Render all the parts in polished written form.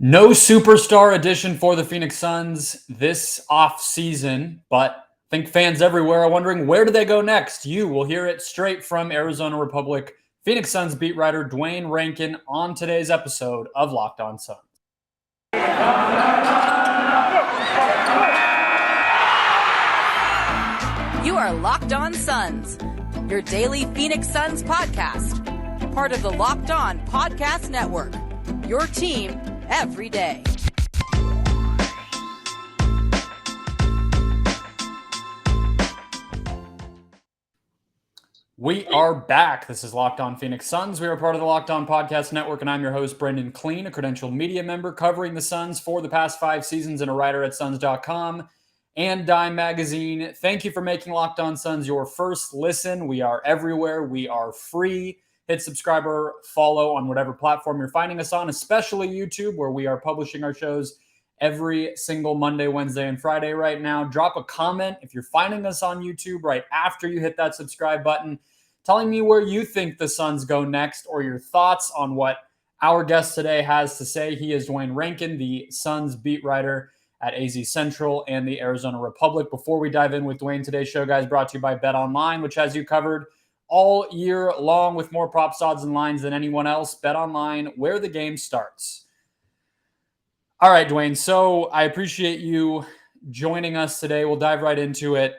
No superstar addition for the Phoenix Suns this offseason, but I think fans everywhere are wondering where do they go next? You will hear it straight from Arizona Republic Phoenix Suns beat writer Duane Rankin on today's episode of Locked On Suns. You are Locked On Suns, your daily Phoenix Suns podcast, part of the Locked On Podcast Network, your team every day. We are back. This is Locked On Phoenix Suns. We are part of the Locked On Podcast Network, and I'm your host, Brendon Kleen, a credentialed media member covering the Suns for the past 5 seasons and a writer at Suns.com and Dime Magazine. Thank you for making Locked On Suns your first listen. We are everywhere. We are free. Hit subscribe or follow on whatever platform you're finding us on, especially YouTube, where we are publishing our shows every single Monday, Wednesday, and Friday right now. Drop a comment if you're finding us on YouTube right after you hit that subscribe button, telling me where you think the Suns go next or your thoughts on what our guest today has to say. He is Duane Rankin, the Suns beat writer at AZ Central and the Arizona Republic. Before we dive in with Duane, today's show, guys, brought to you by BetOnline, which has you covered all year long with more props, odds, and lines than anyone else. BetOnline, where the game starts. All right, Duane. So I appreciate you joining us today. We'll dive right into it.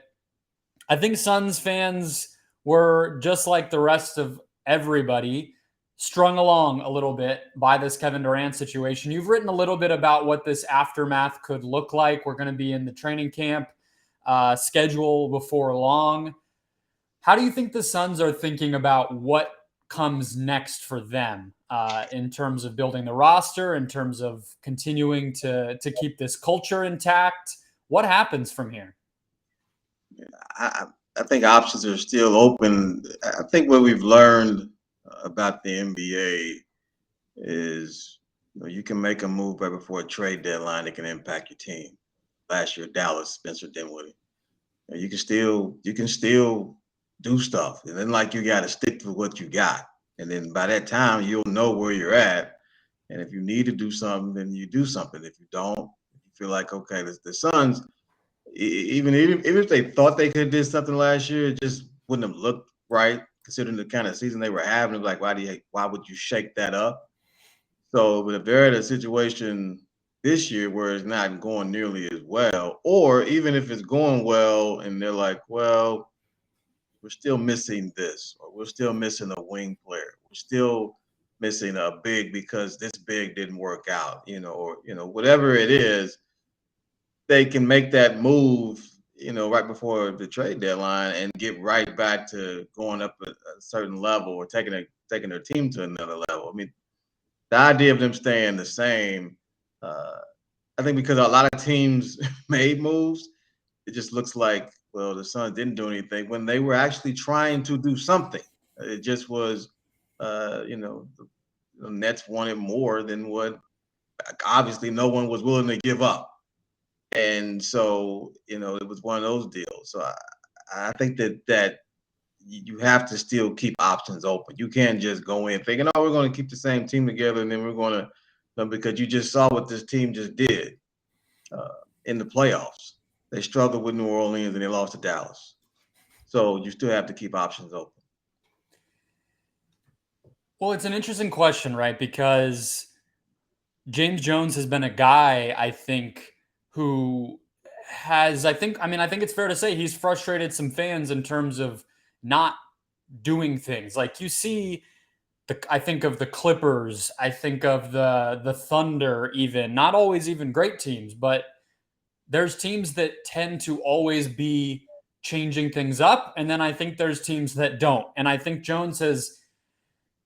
I think Suns fans were, just like the rest of everybody, strung along a little bit by this Kevin Durant situation. You've written a little bit about what this aftermath could look like. We're going to be in the training camp schedule before long. How do you think the Suns are thinking about what comes next for them in terms of building the roster, in terms of continuing to keep this culture intact? What happens from here? I think options are still open. I think what we've learned about the NBA is you can make a move right before a trade deadline that can impact your team. Last year, Dallas, Spencer Dinwiddie. You can still do stuff. And then you got to stick to what you got. And then by that time, you'll know where you're at. And if you need to do something, then you do something. If you don't, if you feel like, okay, the Suns, even if they thought they could have did something last year, it just wouldn't have looked right considering the kind of season they were having. Like, why would you shake that up? So, but if they're at a situation this year where it's not going nearly as well, or even if it's going well and they're like, well, we're still missing this, or we're still missing a wing player, we're still missing a big because this big didn't work out, or whatever it is, they can make that move, right before the trade deadline and get right back to going up a certain level or taking their team to another level. I mean, the idea of them staying the same, I think because a lot of teams made moves, it just looks like, well, the Suns didn't do anything when they were actually trying to do something. It just was, the Nets wanted more than what obviously no one was willing to give up. And so, it was one of those deals. So I think that you have to still keep options open. You can't just go in thinking, oh, we're going to keep the same team together and then we're going to, because you just saw what this team just did in the playoffs. They struggled with New Orleans and they lost to Dallas. So you still have to keep options open. Well, it's an interesting question, right? Because James Jones has been a guy, I think, who has, I think it's fair to say he's frustrated some fans in terms of not doing things. Like you see, I think of the Clippers, I think of the Thunder, even not always even great teams, but there's teams that tend to always be changing things up. And then I think there's teams that don't. And I think Jones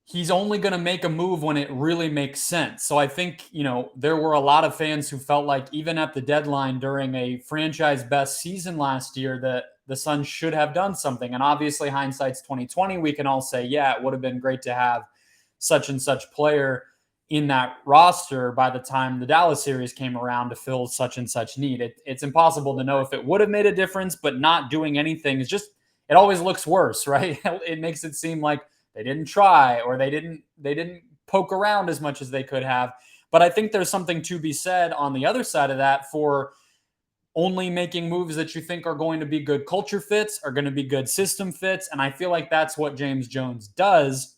he's only going to make a move when it really makes sense. So I think, there were a lot of fans who felt like even at the deadline during a franchise best season last year that the Suns should have done something. And obviously hindsight's 2020. We can all say, yeah, it would have been great to have such and such player in that roster by the time the Dallas series came around to fill such and such need. It's impossible to know if it would have made a difference, but not doing anything is just, it always looks worse, right? It makes it seem like they didn't try or they didn't poke around as much as they could have. But I think there's something to be said on the other side of that for only making moves that you think are going to be good culture fits, are going to be good system fits. And I feel like that's what James Jones does.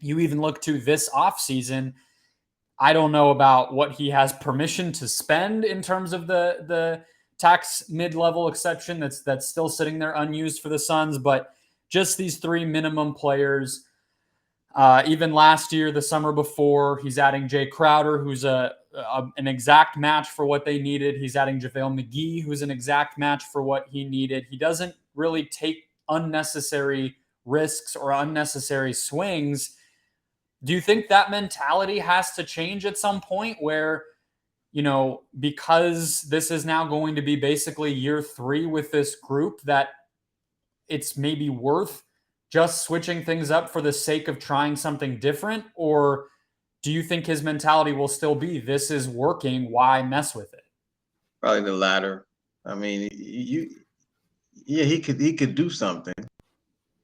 You even look to this offseason. I don't know about what he has permission to spend in terms of the tax mid-level exception that's still sitting there unused for the Suns, but just these three minimum players. Even last year, the summer before, he's adding Jay Crowder, who's an exact match for what they needed. He's adding JaVale McGee, who's an exact match for what he needed. He doesn't really take unnecessary risks or unnecessary swings. Do you think that mentality has to change at some point where, because this is now going to be basically year 3 with this group, that it's maybe worth just switching things up for the sake of trying something different? Or do you think his mentality will still be, this is working, why mess with it? Probably the latter. I mean, he could do something,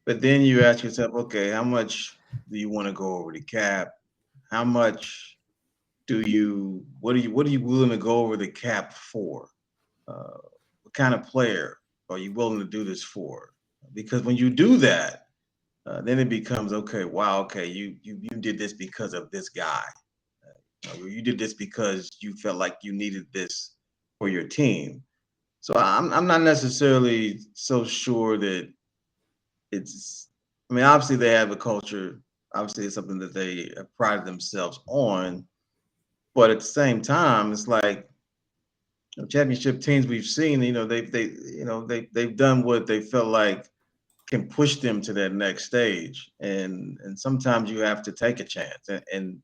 but then you ask yourself, okay, how much do you want to go over the cap? How much what are you willing to go over the cap for? What kind of player are you willing to do this for? Because when you do that, then it becomes, okay, wow, okay, you did this because of this guy. You did this because you felt like you needed this for your team. So I'm not necessarily so sure that obviously they have a culture. Obviously it's something that they have prided themselves on. But at the same time, it's like championship teams we've seen, they've done what they felt like can push them to that next stage. And sometimes you have to take a chance. And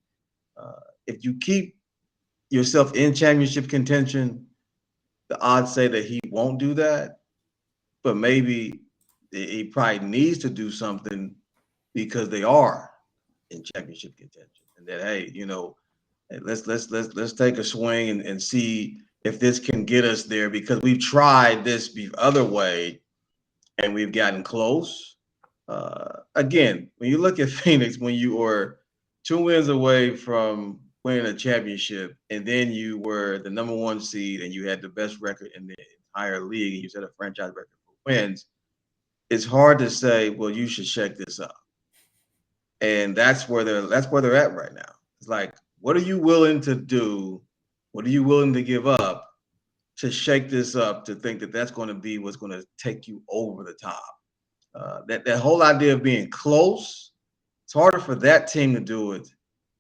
if you keep yourself in championship contention, the odds say that he won't do that. But maybe he probably needs to do something because they are in championship contention. And that, hey, let's take a swing and see if this can get us there, because we've tried this the other way and we've gotten close. Again, when you look at Phoenix, when you were 2 wins away from winning a championship, and then you were the number 1 seed and you had the best record in the entire league, and you set a franchise record for wins, it's hard to say, well, you should shake this up. And that's where they're at right now. It's like, what are you willing to do? What are you willing to give up to shake this up, to think that that's going to be what's going to take you over the top? That whole idea of being close, it's harder for that team to do it.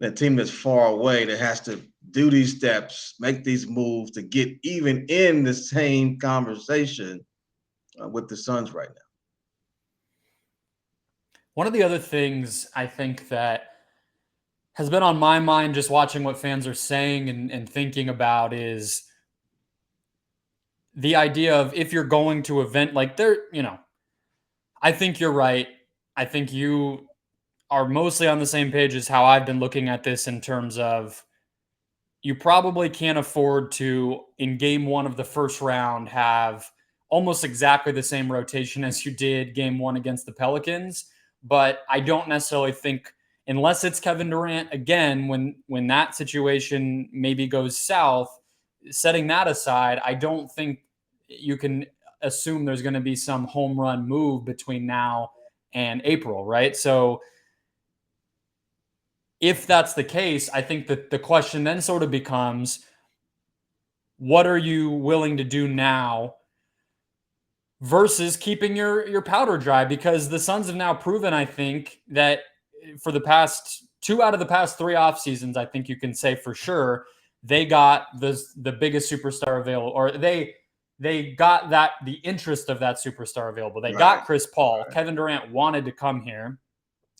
That team that's far away, that has to do these steps, make these moves to get even in the same conversation with the Suns right now. One of the other things I think that has been on my mind just watching what fans are saying and thinking about is the idea of, if you're going to event like I think you're right. I think you are mostly on the same page as how I've been looking at this, in terms of you probably can't afford to, in game 1 of the first round, have almost exactly the same rotation as you did game 1 against the Pelicans. But I don't necessarily think, unless it's Kevin Durant again, when that situation maybe goes south, setting that aside, I don't think you can assume there's going to be some home run move between now and April, right? So if that's the case, I think that the question then sort of becomes, what are you willing to do now versus keeping your powder dry? Because the Suns have now proven, I think, that for the past 2 out of the past 3 off seasons, I think you can say for sure they got the biggest superstar available, or they got the interest of that superstar available. They got Chris Paul. Right. Kevin Durant wanted to come here.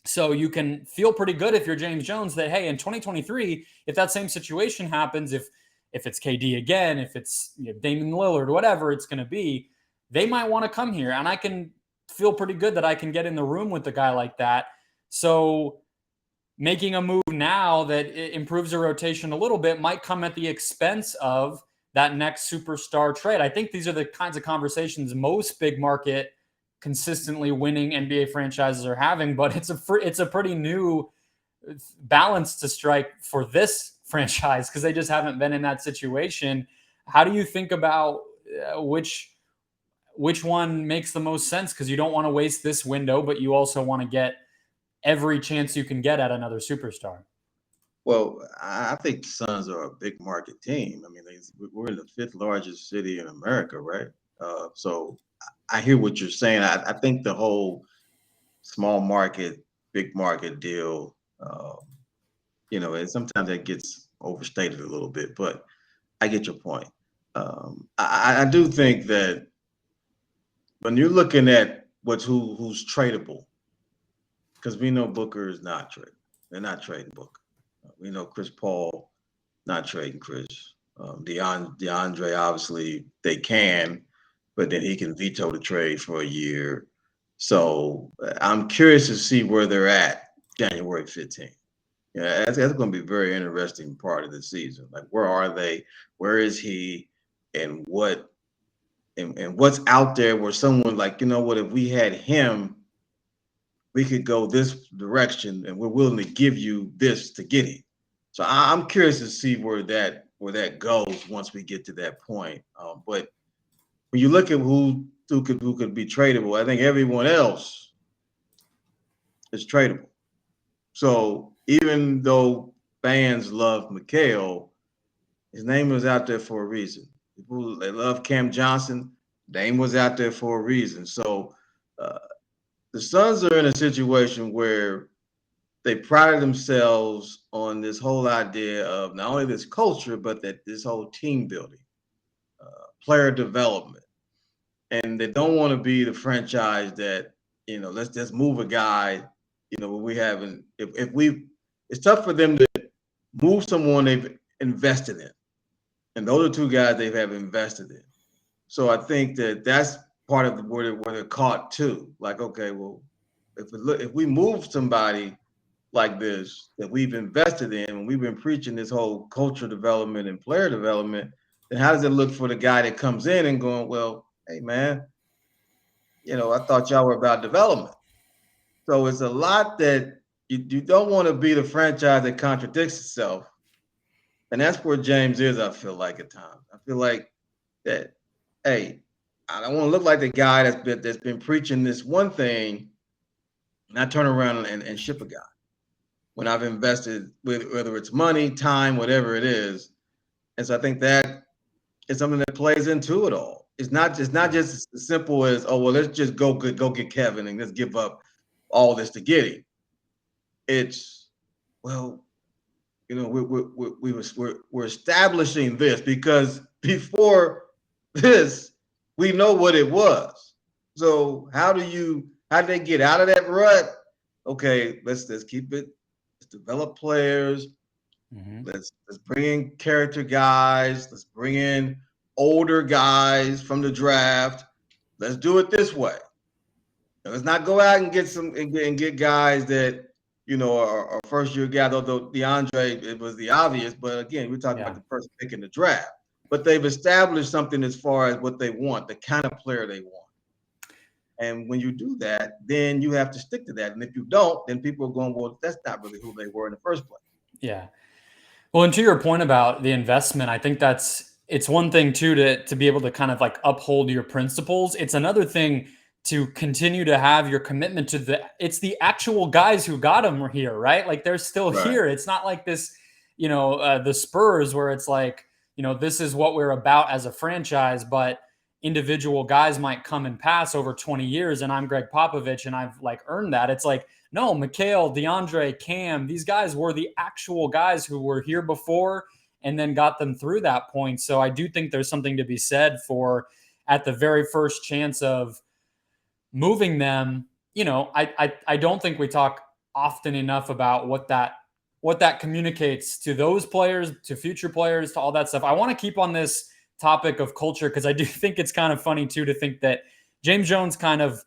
So you can feel pretty good if you're James Jones that, hey, in 2023, if that same situation happens, if it's KD again, if it's Damian Lillard, whatever it's going to be, they might want to come here. And I can feel pretty good that I can get in the room with a guy like that. So making a move now that improves the rotation a little bit might come at the expense of that next superstar trade. I think these are the kinds of conversations most big market, consistently winning NBA franchises are having, but it's a pretty new balance to strike for this franchise because they just haven't been in that situation. How do you think about which one makes the most sense? Because you don't want to waste this window, but you also want to get every chance you can get at another superstar. Well, I think the Suns are a big market team. I mean, we're in the 5th largest city in America, right? So I hear what you're saying. I think the whole small market, big market deal, and sometimes that gets overstated a little bit, but I get your point. I do think that when you're looking at who's tradable, because we know Booker is not tradable. They're not trading Booker. We know Chris Paul not trading Chris. DeAndre, obviously they can, but then he can veto the trade for a year. So I'm curious to see where they're at January 15th. Yeah, that's going to be a very interesting part of the season. Like, where are they? Where is he? And what's out there where someone like, you know what, if we had him, we could go this direction and we're willing to give you this to get him. So I'm curious to see where that goes once we get to that point. But when you look at who could be tradable, I think everyone else is tradable. So even though fans love Mikal, his name was out there for a reason. People, they love Cam Johnson. Name was out there for a reason. So the Suns are in a situation where they prided themselves on this whole idea of not only this culture, but that this whole team building, player development. And they don't want to be the franchise that, let's just move a guy, when we haven't, it's tough for them to move someone they've invested in. And those are 2 guys they have invested in. So I think that's part of where they're caught too. Like, okay, well, if we move somebody like this that we've invested in, and we've been preaching this whole culture development and player development, then how does it look for the guy that comes in and going, well, hey man, I thought y'all were about development. So it's a lot that you don't want to be the franchise that contradicts itself. And that's where James is, I feel like, at times. I feel like that, hey, I don't want to look like the guy that's been preaching this one thing, and I turn around and ship a guy when I've invested with, whether it's money, time, whatever it is. And so I think that is something that plays into it all. It's not just as simple as, oh, well, let's just go get Kevin and let's give up all this to get him. It's, well, we're establishing this because before this, we know what it was. So how do they get out of that rut? Okay, let's keep it. Let's develop players. Mm-hmm. Let's bring in character guys. Let's bring in older guys from the draft. Let's do it this way. Now, let's not go out and get guys that are first year guys. Although DeAndre, it was the obvious, but again, we're talking about the first pick in the draft. But they've established something as far as what they want, the kind of player they want. And when you do that, then you have to stick to that. And if you don't, then people are going, well, that's not really who they were in the first place. Yeah. Well, and to your point about the investment, I think it's one thing too to be able to kind of like uphold your principles. It's another thing to continue to have your commitment to it's the actual guys who got them here, right? Like they're still here. It's not like this, the Spurs where it's like, this is what we're about as a franchise, but individual guys might come and pass over 20 years and I'm Greg Popovich and I've like earned that. It's like, no, Mikal, DeAndre, Cam, these guys were the actual guys who were here before and then got them through that point. So I do think there's something to be said for at the very first chance of moving them. I don't think we talk often enough about what that communicates to those players, to future players, to all that stuff. I want to keep on this topic of culture because I do think it's kind of funny too to think that James Jones kind of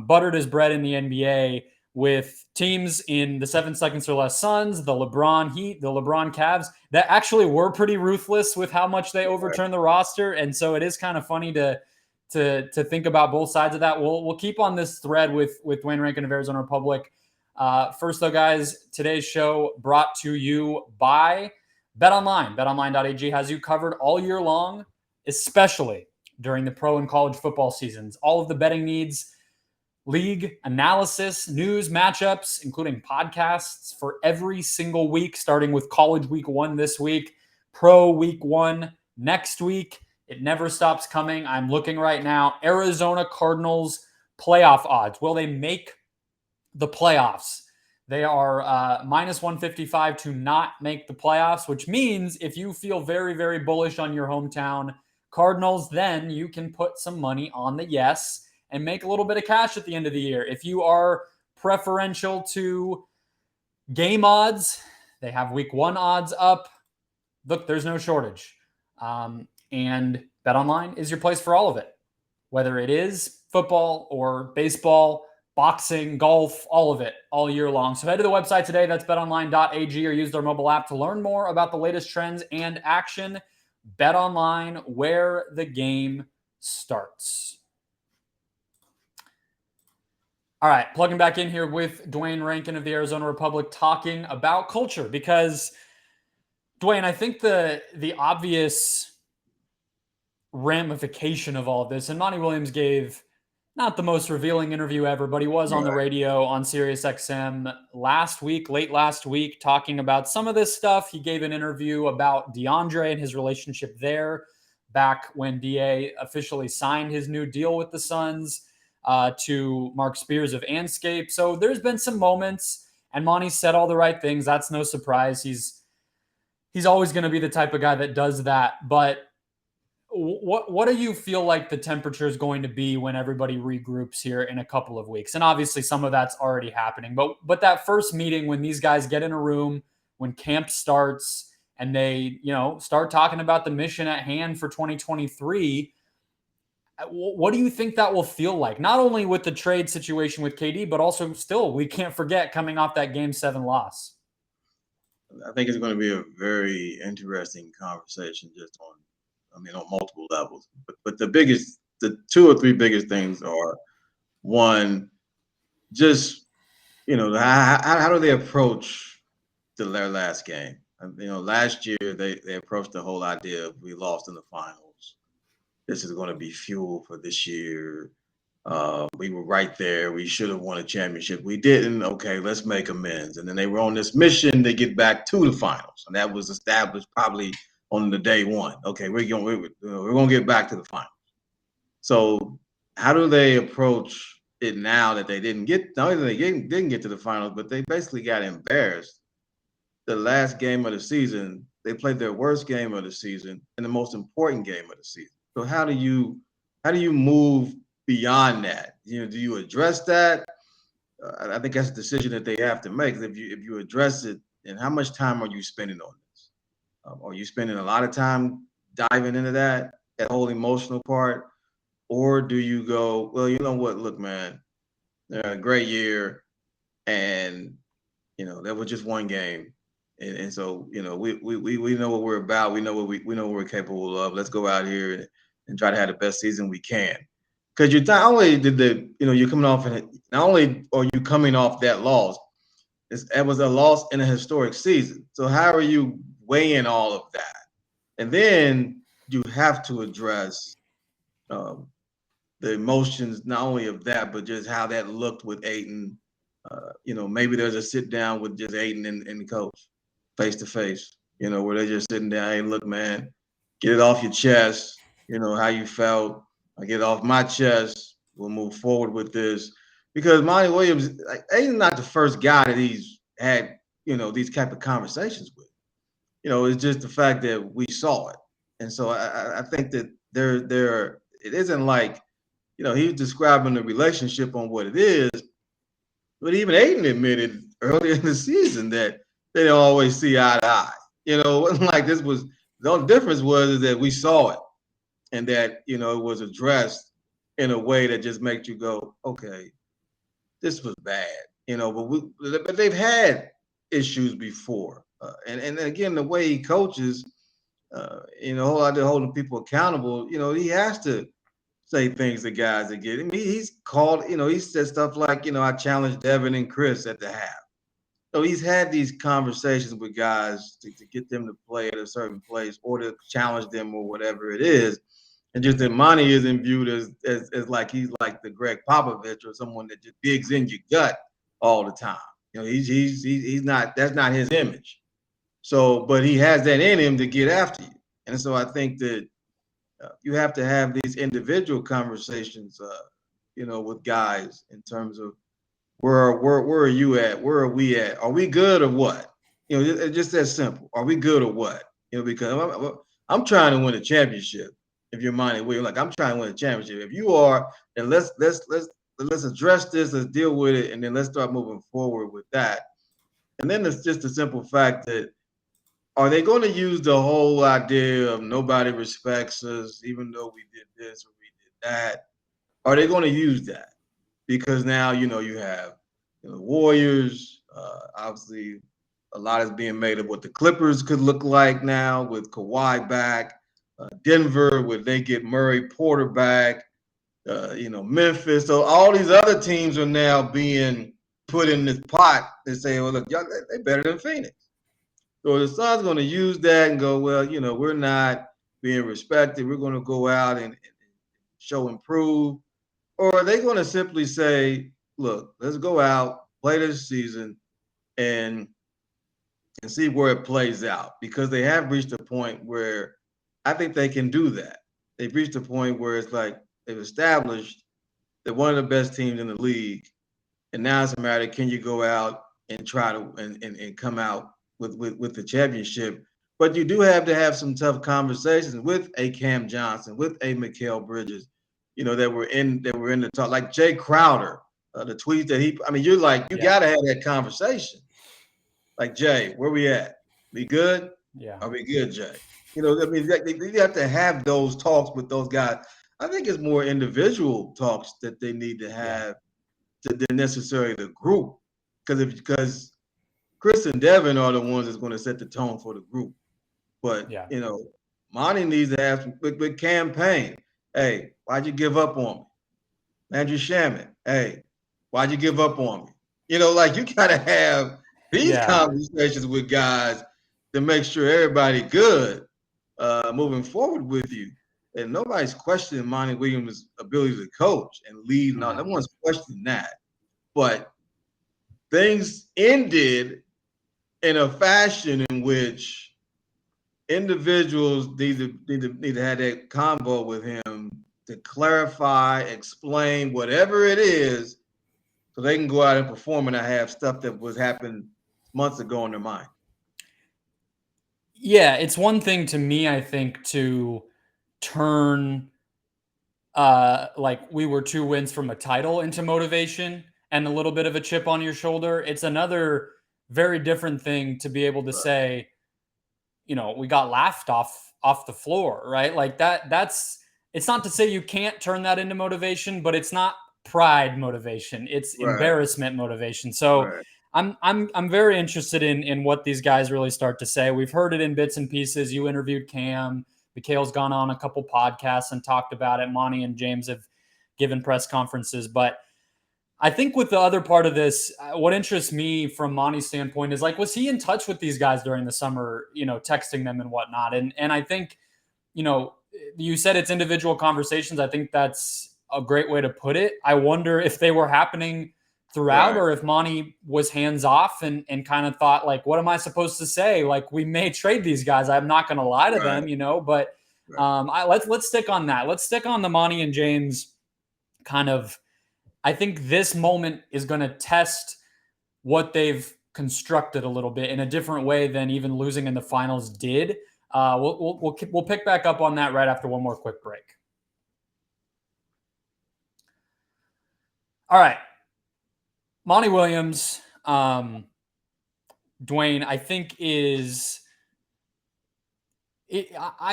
buttered his bread in the NBA with teams in the 7 seconds or less Suns, the LeBron Heat, the LeBron Cavs that actually were pretty ruthless with how much they overturned the roster. And so it is kind of funny to think about both sides of that. We'll keep on this thread with Duane Rankin of Arizona Republic First, though, guys, today's show brought to you by BetOnline. BetOnline.ag has you covered all year long, especially during the pro and college football seasons. All of the betting needs, league analysis, news, matchups, including podcasts for every single week, starting with college week 1 this week, pro week 1 next week. It never stops coming. I'm looking right now. Arizona Cardinals playoff odds. Will they make the playoffs? They are minus 155 to not make the playoffs, which means if you feel very, very bullish on your hometown Cardinals, then you can put some money on the yes and make a little bit of cash at the end of the year. If you are preferential to game odds, they have week 1 odds up. Look, there's no shortage. And BetOnline is your place for all of it, whether it is football or baseball, boxing, golf, all of it, all year long. So head to the website today. That's betonline.ag, or use their mobile app to learn more about the latest trends and action. BetOnline, where the game starts. All right, plugging back in here with Duane Rankin of the Arizona Republic, talking about culture, because Duane, I think the obvious ramification of all of this, and Monty Williams gave not the most revealing interview ever, but he was on the radio on Sirius XM late last week, talking about some of this stuff. He gave an interview about DeAndre and his relationship there back when DA officially signed his new deal with the Suns to Mark Spears of Anscape. So there's been some moments, and Monty said all the right things. That's no surprise. He's always going to be the type of guy that does that. But what do you feel like the temperature is going to be when everybody regroups here in a couple of weeks? And obviously some of that's already happening, but that first meeting when these guys get in a room, when camp starts and they, start talking about the mission at hand for 2023, what do you think that will feel like? Not only with the trade situation with KD, but also still, we can't forget coming off that Game 7 loss. I think it's going to be a very interesting conversation on multiple levels. But the 2 or 3 biggest things are, one, just, how do they approach their last game? Last year they approached the whole idea of, we lost in the finals. This is going to be fuel for this year. We were right there. We should have won a championship. We didn't. Okay, let's make amends. And then they were on this mission to get back to the finals, and that was established probably on the day 1. Okay, we're going to get back to the finals. So how do they approach it now that they didn't get? Not only they didn't get to the finals, but they basically got embarrassed. The last game of the season, they played their worst game of the season and the most important game of the season. So how do you move beyond that? Do you address that? I think that's a decision that they have to make. If you address it, and how much time are you spending on this? Are you spending a lot of time diving into that whole emotional part? Or do you go, well, you know what, look, man, a great year, and, that was just one game. And so, we know what we're about. We know what we're capable of. Let's go out here and try to have the best season we can. Because you're not only you're coming off, and not only are you coming off that loss, it was a loss in a historic season. So how are you weighing all of that? And then you have to address the emotions, not only of that, but just how that looked with Ayton. Maybe there's a sit down with just Ayton and the coach face to face, where they're just sitting down. Hey, look, man, get it off your chest. How you felt. I get it off my chest. We'll move forward with this. Because Monty Williams, Ayton's not the first guy that he's had, these type of conversations with. It's just the fact that we saw it. And so I think that it isn't like, he was describing the relationship on what it is, but even Ayton admitted earlier in the season that they don't always see eye to eye. It wasn't like this was, the only difference was that we saw it, and that, it was addressed in a way that just makes you go, okay, this was bad, but they've had issues before. And again, the way he coaches, holding people accountable, he has to say things to guys that get him. He's called, he said stuff like, I challenged Devin and Chris at the half. So he's had these conversations with guys to get them to play at a certain place or to challenge them or whatever it is. And just that Monty isn't viewed as like he's like the Greg Popovich or someone that just digs in your gut all the time. He's not. That's not his image. So, but he has that in him to get after you. And so I think that you have to have these individual conversations, with guys in terms of where are you at? Where are we at? Are we good or what? It's just that simple. Are we good or what? Because I'm trying to win a championship. If you're Monty Williams, like I'm trying to win a championship. If you are, then let's address this. Let's deal with it, and then let's start moving forward with that. And then it's just the simple fact that are they going to use the whole idea of nobody respects us, even though we did this or we did that? Are they going to use that? Because now, you have the Warriors. Obviously, a lot is being made of what the Clippers could look like now with Kawhi back. Denver, would they get Murray Porter back? Memphis. So all these other teams are now being put in this pot and say, well, look, y'all, they're better than Phoenix. So the Suns going to use that and go, well, we're not being respected. We're going to go out and show improve. Or are they going to simply say, look, let's go out, play this season, and see where it plays out? Because they have reached a point where I think they can do that. They've reached a point where it's like they've established that one of the best teams in the league, and now it's a matter, can you go out and try to and come out with the championship? But you do have to have some tough conversations with a Cam Johnson, with a Mikal Bridges, that were in the talk, like Jay Crowder, the tweets that you're like, you got to have that conversation. Like, Jay, where we at? We good? Yeah. Are we good, Jay? You have to have those talks with those guys. I think it's more individual talks that they need to have than necessarily the group. Because Chris and Devin are the ones that's going to set the tone for the group. But, Monty needs to have some big campaign. Hey, why'd you give up on me? Andrew Shaman, hey, why'd you give up on me? You got to have these conversations with guys to make sure everybody good moving forward with you. And nobody's questioning Monty Williams' ability to coach and lead. No one's questioning that. But things ended in a fashion in which individuals need to have that convo with him to clarify, explain whatever it is, so they can go out and perform and not have stuff that was happening months ago in their mind. Yeah, it's one thing to me, I think, to turn like we were 2 wins from a title into motivation and a little bit of a chip on your shoulder. It's another very different thing to be able to say, we got laughed off the floor, right? Like that's it's not to say you can't turn that into motivation, but it's not pride motivation. It's embarrassment motivation. So I'm very interested in what these guys really start to say. We've heard it in bits and pieces. You interviewed Cam. Mikhail's gone on a couple podcasts and talked about it. Monty and James have given press conferences. But I think with the other part of this, what interests me from Monty's standpoint is, like, was he in touch with these guys during the summer, texting them and whatnot? And I think, you said it's individual conversations. I think that's a great way to put it. I wonder if they were happening throughout or if Monty was hands off and kind of thought, like, what am I supposed to say? Like, we may trade these guys. I'm not going to lie to them, but let's stick on that. Let's stick on the Monty and James kind of. I think this moment is going to test what they've constructed a little bit in a different way than even losing in the finals did. We'll pick back up on that right after one more quick break. All right. Monty Williams, Duane, I think I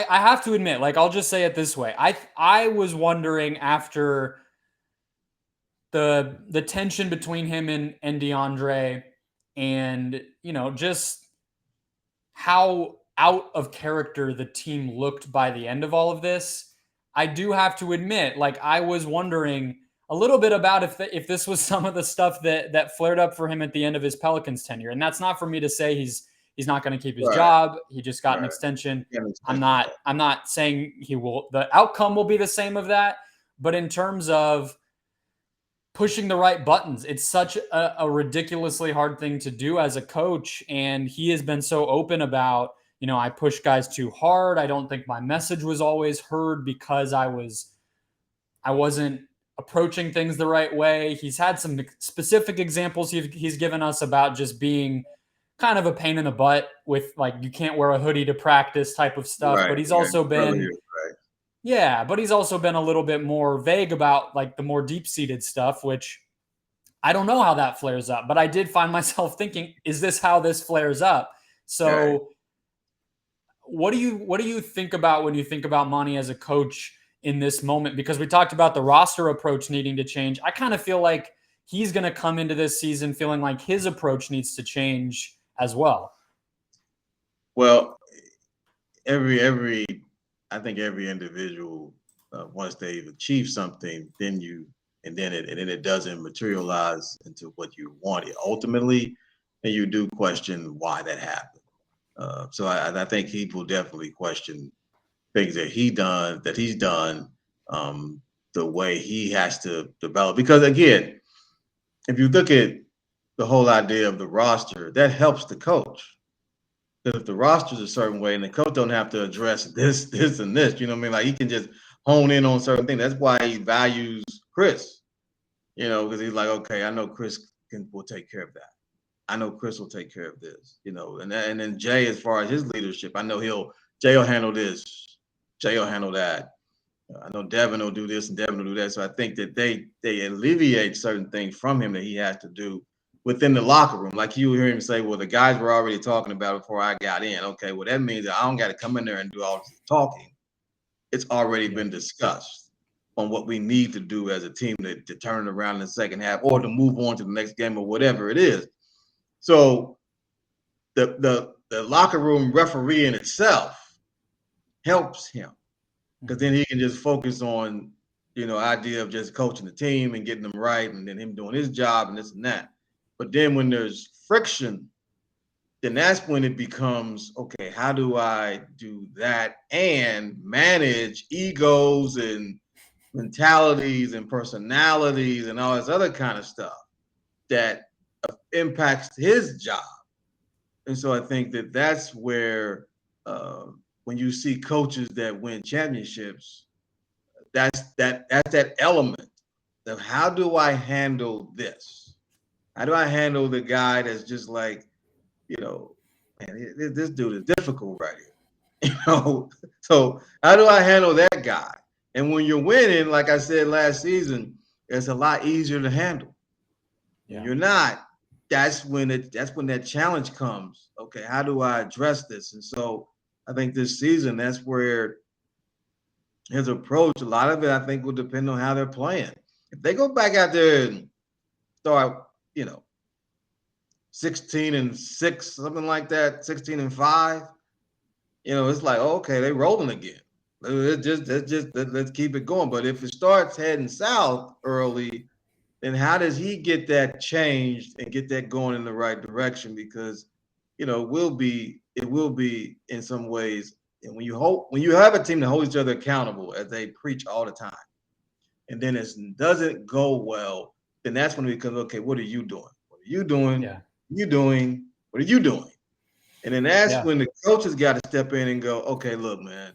have to admit, like, I'll just say it this way. I was wondering after the tension between him and DeAndre and, just how out of character the team looked by the end of all of this. I do have to admit, like, I was wondering a little bit about if this was some of the stuff that flared up for him at the end of his Pelicans tenure. And that's not for me to say he's not going to keep his Right. job. He just got an Right. extension. Yeah, I'm not saying he will. The outcome will be the same of that. But in terms of pushing the right buttons, it's such a ridiculously hard thing to do as a coach. And he has been so open about, I push guys too hard. I don't think my message was always heard because I wasn't approaching things the right way. He's had some specific examples he's given us about just being kind of a pain in the butt with, like, you can't wear a hoodie to practice type of stuff. Right. But he's also been, right. yeah, but he's also been a little bit more vague about, like, the more deep-seated stuff, which I don't know how that flares up. But I did find myself thinking, is this how this flares up? So Right. what do you think about when you think about Monty as a coach in this moment? Because we talked about the roster approach needing to change. I kind of feel like he's going to come into this season feeling like his approach needs to change as well. Well, I think every individual, once they've achieved something, then it doesn't materialize into what you wanted ultimately, and you do question why that happened. So I think he will definitely question things that he's done, the way he has to develop. Because again, if you look at the whole idea of the roster, that helps the coach. Because if the roster's a certain way and the coach don't have to address this, and this, you know what I mean? Like, he can just hone in on certain things. That's why he values Chris, because he's like, okay, I know Chris will take care of that. I know Chris will take care of this, and then Jay, as far as his leadership, I know Jay will handle this, Jay will handle that. I know Devin will do this and Devin will do that. So I think that they alleviate certain things from him that he has to do within the locker room. Like, you hear him say, well, the guys were already talking about it before I got in. Okay, well, that means that I don't got to come in there and do all this talking. It's already been discussed on what we need to do as a team to turn it around in the second half or to move on to the next game or whatever it is. So the locker room referee in itself helps him, because then he can just focus on, idea of just coaching the team and getting them right, and then him doing his job and this and that. But then when there's friction, then that's when it becomes, okay, how do I do that and manage egos and mentalities and personalities and all this other kind of stuff that impacts his job. And so I think that that's where, when you see coaches that win championships, that's that element of, how do I handle this? How do I handle the guy that's just like, man, this dude is difficult right here. So how do I handle that guy? And when you're winning, like I said last season, it's a lot easier to handle. Yeah. When you're not, that's when that challenge comes. Okay, how do I address this? And so I think this season, that's where his approach, a lot of it, I think, will depend on how they're playing. If they go back out there and start, 16-6, something like that, 16-5, it's like, okay, they rolling again. Let's keep it going. But if it starts heading south early, then how does he get that changed and get that going in the right direction? Because, it will be in some ways. And when you have a team that holds each other accountable, as they preach all the time, and then it doesn't go well, then that's when it becomes, okay, what are you doing? What are you doing? Yeah. You doing? What are you doing? And then that's when the coaches got to step in and go, okay, look, man,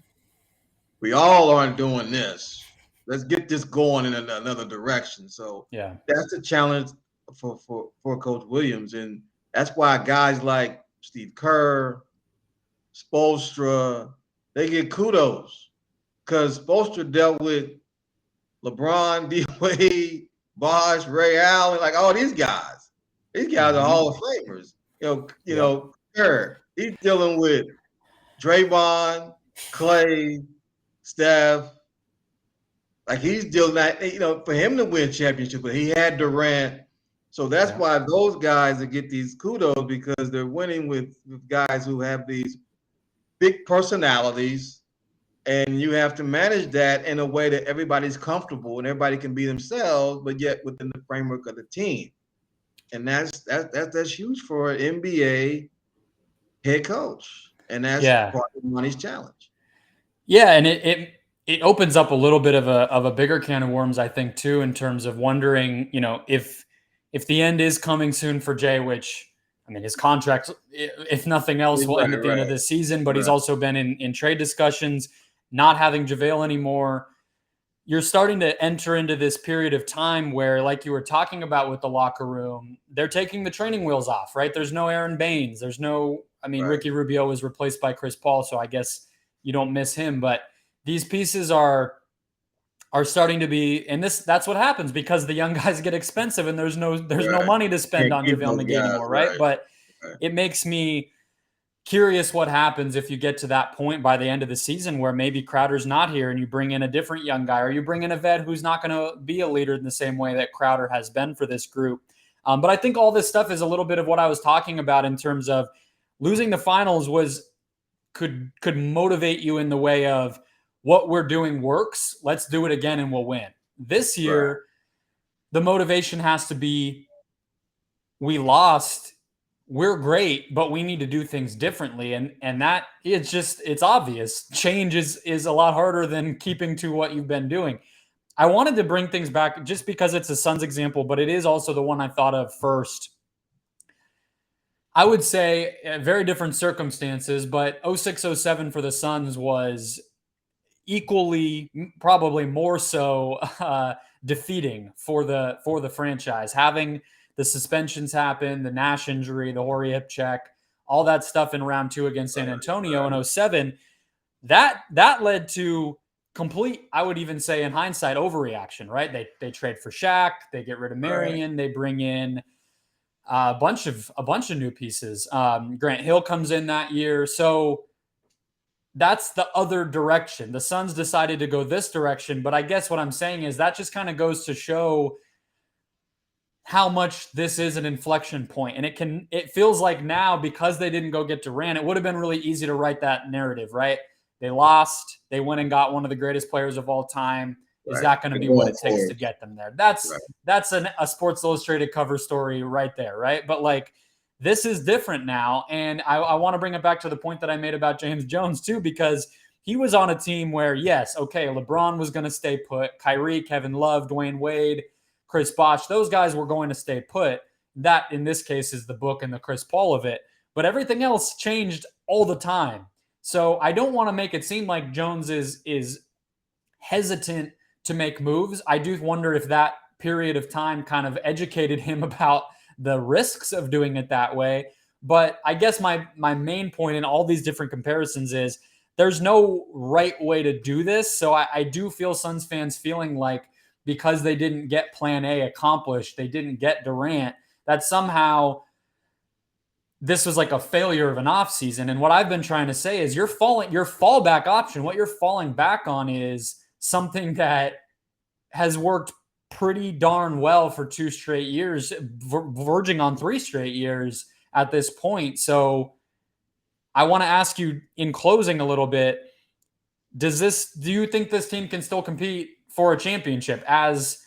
we all aren't doing this. Let's get this going in another direction. So that's the challenge for Coach Williams. And that's why guys like Steve Kerr, Spoelstra, they get kudos, because Spoelstra dealt with LeBron, D-Wade, Bosh, Ray Allen, like all these guys. These guys are Hall of Famers. Kerr, he's dealing with Draymond, Clay, Steph. Like, he's dealing that, for him to win championship, but he had Durant. So that's why those guys that get these kudos, because they're winning with guys who have these big personalities And you have to manage that in a way that everybody's comfortable and everybody can be themselves, but yet within the framework of the team. And that's huge for an NBA head coach. And that's part of Monty's challenge. Yeah, and it opens up a little bit of a bigger can of worms, I think, too, in terms of wondering, if the end is coming soon for Jay, which, I mean, his contract, if nothing else, will end at the end of this season, but he's also been in trade discussions, not having JaVale anymore. You're starting to enter into this period of time where, like you were talking about with the locker room, they're taking the training wheels off, right? There's no Aaron Baines. There's no, Ricky Rubio was replaced by Chris Paul, so I guess you don't miss him. But these pieces are starting to be, and that's what happens because the young guys get expensive and there's no money to spend on JaVale McGee anymore, right? But it makes me curious what happens if you get to that point by the end of the season where maybe Crowder's not here and you bring in a different young guy, or you bring in a vet who's not going to be a leader in the same way that Crowder has been for this group. But I think all this stuff is a little bit of what I was talking about in terms of losing the finals could motivate you in the way of what we're doing works. Let's do it again and we'll win. This year, the motivation has to be, we lost, we're great, but we need to do things differently. And that it's obvious. Change is a lot harder than keeping to what you've been doing. I wanted to bring things back just because it's a Suns example, but it is also the one I thought of first. I would say very different circumstances, but 06-07 for the Suns was equally, probably more so, defeating for the franchise. Having the suspensions happen, the Nash injury, the Horry hip check, all that stuff in round 2 against San Antonio in 07, that led to complete, I would even say in hindsight, overreaction, right? They trade for Shaq, they get rid of Marion, they bring in a bunch of new pieces. Grant Hill comes in that year. So that's the other direction. The Suns decided to go this direction, but I guess what I'm saying is that just kind of goes to show how much this is an inflection point. And it feels like now, because they didn't go get Durant, it would have been really easy to write that narrative, right? They lost, they went and got one of the greatest players of all time. Is that going to be what it takes to get them there? That's a Sports Illustrated cover story right there, right? But like, this is different now. And I want to bring it back to the point that I made about James Jones too, because he was on a team where, yes, okay, LeBron was going to stay put. Kyrie, Kevin Love, Dwayne Wade, Chris Bosh, those guys were going to stay put. That, in this case, is the book and the Chris Paul of it. But everything else changed all the time. So I don't want to make it seem like Jones is hesitant to make moves. I do wonder if that period of time kind of educated him about the risks of doing it that way. But I guess my main point in all these different comparisons is there's no right way to do this. So I do feel Suns fans feeling like, because they didn't get plan A accomplished, they didn't get Durant, that somehow this was like a failure of an offseason. And what I've been trying to say is your fallback option, what you're falling back on is something that has worked pretty darn well for 2 straight years, verging on 3 straight years at this point. So I want to ask you in closing a little bit, do you think this team can still compete for a championship as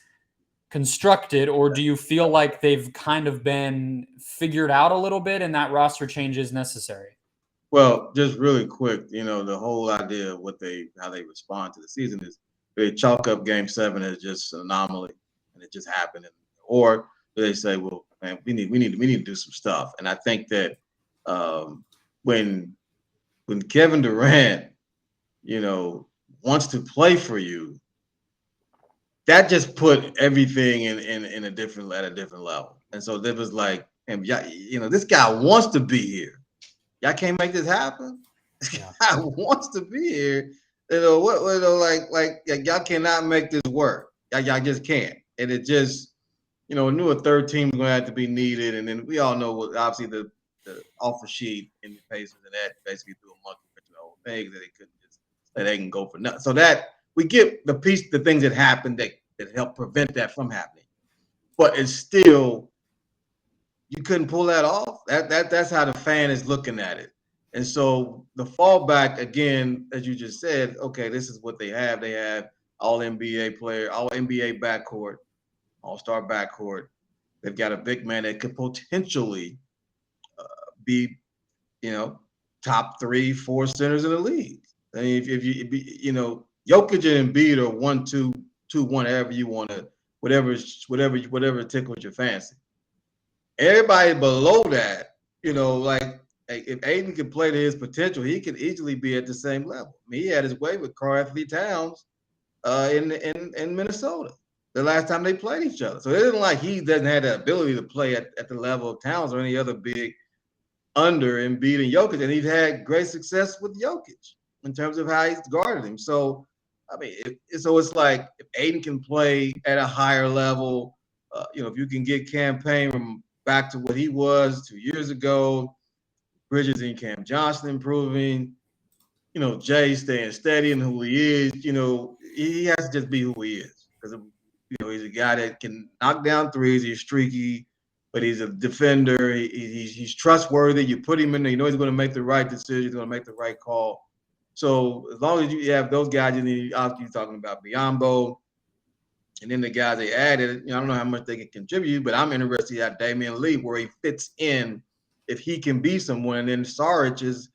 constructed, or do you feel like they've kind of been figured out a little bit and that roster change is necessary? Well, just really quick, the whole idea of how they respond to the season is they chalk up Game 7 as just an anomaly and it just happened, or they say, well, man, we need to do some stuff. And I think that when Kevin Durant, wants to play for you, that just put everything at a different level. And so there was like, and this guy wants to be here. Y'all can't make this happen. This guy wants to be here. Like y'all cannot make this work. Y'all just can't. And it just, knew a third team was going to have to be needed. And then we all know what obviously the offer sheet in the Pacers and that basically threw a monkey with the whole thing that they couldn't just say they can go for nothing. So that we get the things that happened that help prevent that from happening. But it's still, you couldn't pull that off. That's how the fan is looking at it. And so the fallback, again, as you just said, okay, this is what they have. They have all NBA player, all NBA backcourt, all-star backcourt. They've got a big man that could potentially be, top 3, 4 centers in the league. I mean, if Jokic and Embiid are 1-2, 2-1, however you want to, whatever tickles your fancy. Everybody below that, like if Aiden can play to his potential, he could easily be at the same level. I mean, he had his way with Karl-Anthony Towns in Minnesota the last time they played each other. So it isn't like he doesn't have the ability to play at the level of Towns or any other big under Embiid and Jokic, and he's had great success with Jokic in terms of how he's guarded him. So, I mean, it's like if Aiden can play at a higher level, if you can get Campaign back to what he was 2 years ago, Bridges and Cam Johnson improving, Jay staying steady and who he is, he has to just be who he is because, he's a guy that can knock down threes. He's streaky, but he's a defender. He's trustworthy. You put him in there, he's going to make the right decision. He's going to make the right call. So as long as you have those guys, obviously you're talking about Biyombo, and then the guys they added, I don't know how much they can contribute, but I'm interested to have Damian Lee where he fits in if he can be someone. And then Saric is,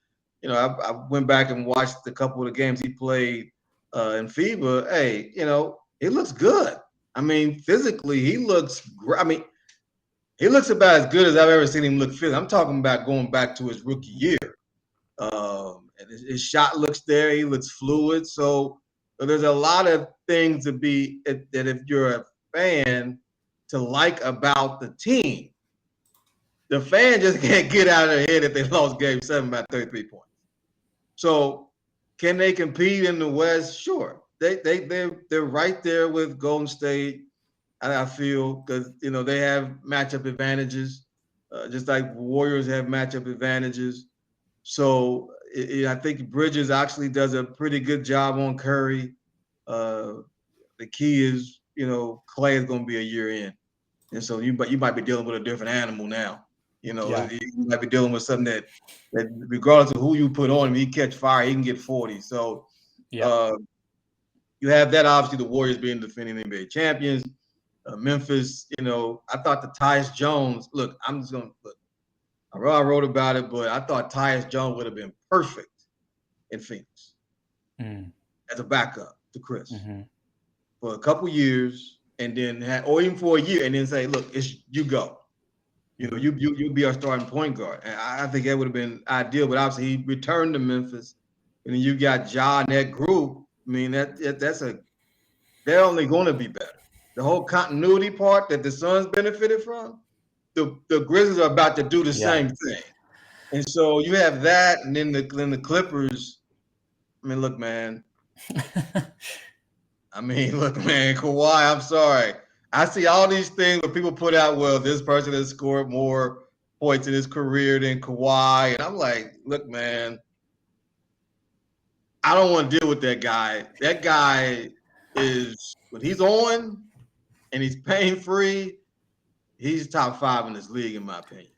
I went back and watched a couple of the games he played in FIBA. Hey, he looks good. I mean, physically, he looks great. I mean, he looks about as good as I've ever seen him look physically. I'm talking about going back to his rookie year. And his shot looks there. He looks fluid. So there's a lot of things that if you're a fan to like about the team. The fan just can't get out of their head if they lost Game 7 by 33 points. So can they compete in the West? Sure. They're right there with Golden State, I feel, because they have matchup advantages, just like Warriors have matchup advantages. So I think Bridges actually does a pretty good job on Curry. The key is, Clay is going to be a year in, and so you might be dealing with a different animal now. You might be dealing with something that regardless of who you put on him, he catch fire, he can get 40. So you have that. Obviously, the Warriors being defending NBA champions. Memphis, I thought the Tyus Jones. Look, I'm just going to look. I wrote about it, but I thought Tyus Jones would have been perfect in Phoenix as a backup to Chris for a couple years, and then or even for a year, and then say, "Look, it's you go." You'll be our starting point guard, and I think that would have been ideal. But obviously, he returned to Memphis, and then you got Ja in that group. I mean, they're only going to be better. The whole continuity part that the Suns benefited from. The Grizzlies are about to do the same thing. And so you have that, and then the Clippers. I mean, look, man. Kawhi, I'm sorry. I see all these things where people put out, well, this person has scored more points in his career than Kawhi. And I'm like, look, man, I don't want to deal with that guy. That guy is, when he's on and he's pain-free, he's top 5 in this league, in my opinion.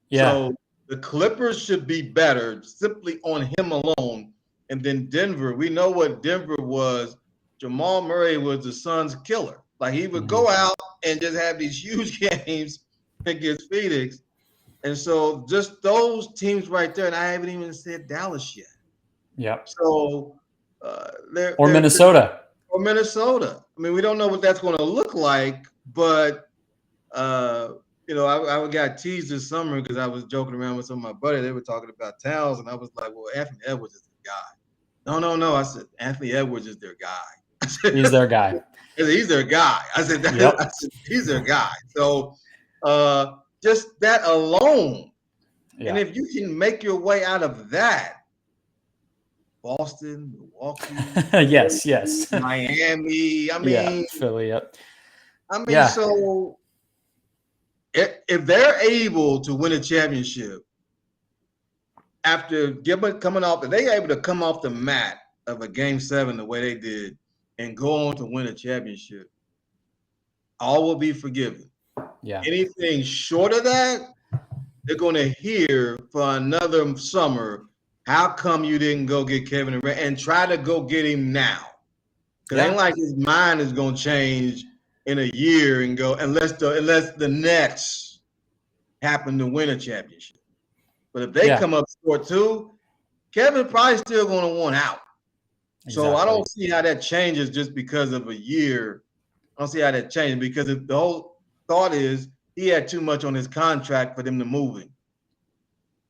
Yeah. So the Clippers should be better simply on him alone. And then Denver, we know what Denver was. Jamal Murray was the Suns' killer. Like, he would go out and just have these huge games against Phoenix. And so just those teams right there, and I haven't even said Dallas yet. Yep. So Minnesota. Or Minnesota. I mean, we don't know what that's going to look like, but I got teased this summer because I was joking around with some of my buddies. They were talking about Towns, and I was like, well, Anthony Edwards is the guy. No. I said, Anthony Edwards is their guy. He's their guy. He's their guy. I said, he's their guy. So just that alone. Yeah. And if you can make your way out of that, Boston, Milwaukee, yes, Miami. I mean, Philly. Yep. So if they're able to win a championship after coming off, if they're able to come off the mat of a Game 7 the way they did and go on to win a championship, all will be forgiven. Yeah. Anything short of that, they're going to hear for another summer How come you didn't go get Kevin Durant and try to go get him now? Because Yeah. ain't like his mind is gonna change in a year and go unless the Nets happen to win a championship. But if they come up short too, Kevin probably still gonna want out. So I don't see how that changes just because of a year. I don't see how that changes because if the whole thought is he had too much on his contract for them to move him.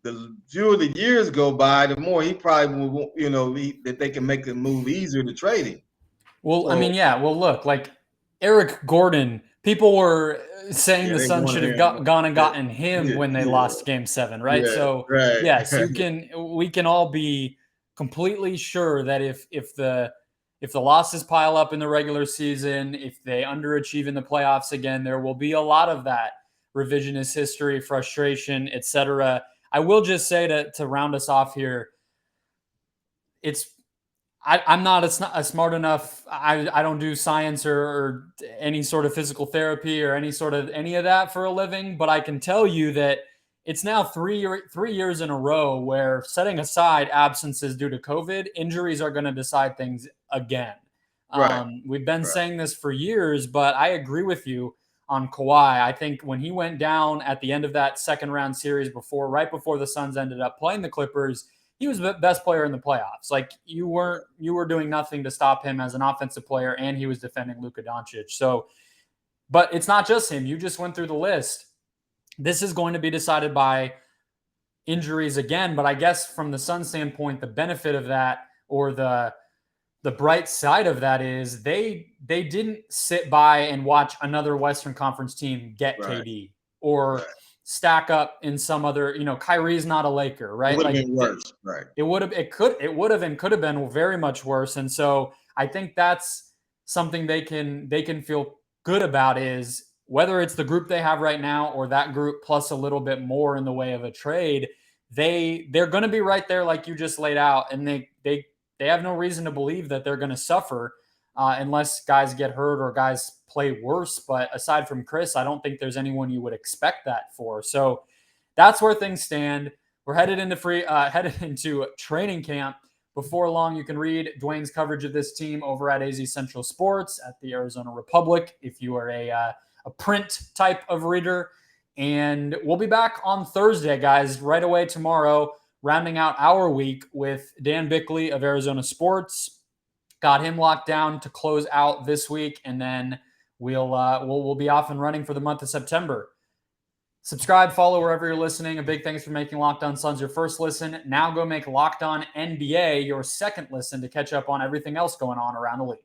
The fewer the years go by, the more he probably will, that they can make the move easier to trade him. Well, I mean, yeah. Well, look, like Eric Gordon, people were saying the Suns should have gone and gotten him when they lost Game 7, right? So, yes, we can all be completely sure that if the losses pile up in the regular season, if they underachieve in the playoffs again, there will be a lot of that revisionist history, frustration, etc. I will just say to round us off here, I'm not a smart enough. I don't do science or any sort of physical therapy or any of that for a living. But I can tell you that it's now 3 years in a row where, setting aside absences due to COVID, injuries are going to decide things again. Right. We've been saying this for years, but I agree with you on Kawhi. I think when he went down at the end of that second round series right before the Suns ended up playing the Clippers, he was the best player in the playoffs. Like, you were doing nothing to stop him as an offensive player, and he was defending Luka Doncic. So, but it's not just him. You just went through the list. This is going to be decided by injuries again. But I guess from the Suns standpoint, the benefit of that, or the bright side of that, is they didn't sit by and watch another Western Conference team get KD or stack up in some other, Kyrie's not a Laker, right? It would have been worse, right? It would have been very much worse. And so I think that's something they can feel good about, is whether it's the group they have right now or that group plus a little bit more in the way of a trade, they're going to be right there like you just laid out, and they have no reason to believe that they're going to suffer unless guys get hurt or guys play worse. But aside from Chris, I don't think there's anyone you would expect that for. So that's where things stand. We're headed into training camp. Before long, you can read Duane's coverage of this team over at AZ Central Sports at the Arizona Republic, if you are a print type of reader. And we'll be back on Thursday, guys, right away tomorrow, rounding out our week with Dan Bickley of Arizona Sports. Got him locked down to close out this week, and then we'll be off and running for the month of September. Subscribe, follow wherever you're listening. A big thanks for making Locked On Suns your first listen. Now go make Locked On NBA your second listen to catch up on everything else going on around the league.